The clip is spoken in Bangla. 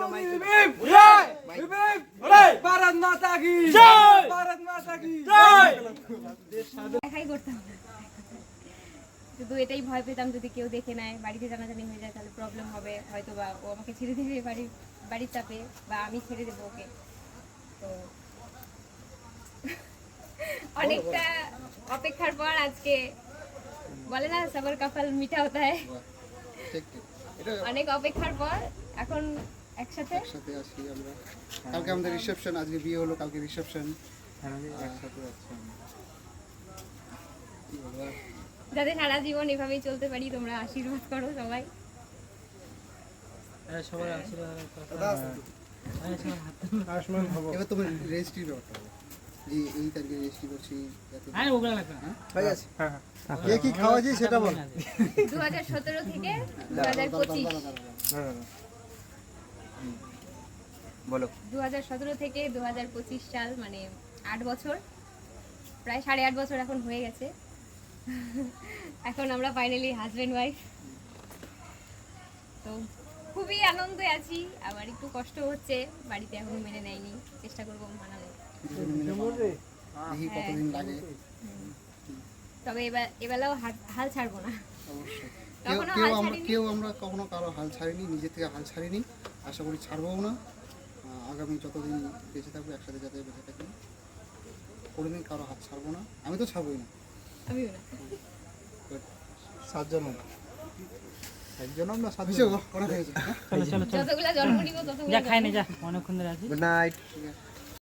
তোলো মাইক ভারত মাতা কি জয় ভারত মাতা কি জয় দেখাই করতাম না, শুধু এটাই ভয় পেতাম যদি কেউ দেখে নেয়, বাড়িতে জানাজানি হয়ে যায় তাহলে প্রবলেম হবে, হয়তো বা ও আমাকে ছেড়ে দেবে বাড়ির চাপে, বা আমি ছেড়ে দেবো ওকে। তো অনেকটা অপেক্ষার পর আজকে বলে না সবার কপাল মিঠা হতা হয়, অনেক অপেক্ষার পর এখন একসাথে একসাথে আছি আমরা। কালকে আমাদের রিসেপশন, আজকে বিয়ে হলো, কালকে রিসেপশন। যাতে সারা জীবন এভাবেই চলতে পারি, তোমরা আশীর্বাদ করো সবাই। সবার আশীর্বাদ এবার তোমার রেজিস্ট্রির ব্যাপারটা হবে যে এই তারিখে রেজিস্ট্রি করছি, আরে ওগুলা লাগবে না ঠিক আছে? কে কি খাওয়া যায় সেটা বল। 2017 থেকে 2025, বলো 2017 থেকে 2025 সাল, মানে 8 বছর, প্রায় 8.5 বছর এখন হয়ে গেছে। এখন আমরা ফাইনালি হাজব্যান্ড ওয়াইফ। তো খুবই আনন্দে আছি, আবার একটু কষ্ট হচ্ছে, বাড়িতে এখনো মেনে নেয়নি, চেষ্টা করবো মানানোর। দেখি কতদিন লাগে। তবে এবেলাও হাল ছাড়বো না, অবশ্যই কখনো কেউ হাল আমরা ছাড়িনি। কখনো কারো হাল ছাড়িনি, নিজে থেকে হাল ছাড়িনি, আশা করি ছাড়বও না। আগামী যতদিন বেঁচে থাকবো একসাথে যাতে বেঁচে থাকি, কোনোদিন কারো হাত ছাড়বো না, আমি তো ছাড়বই না। আমিও না। 7 জন একজন না 7 জন অনেক হয়েছে। চলো চলো চলো যতগুলা জন্ম নিব ততগুলা যা খাই না যা অনেকক্ষণ ধরে আছি গুড নাইট। ঠিক আছে।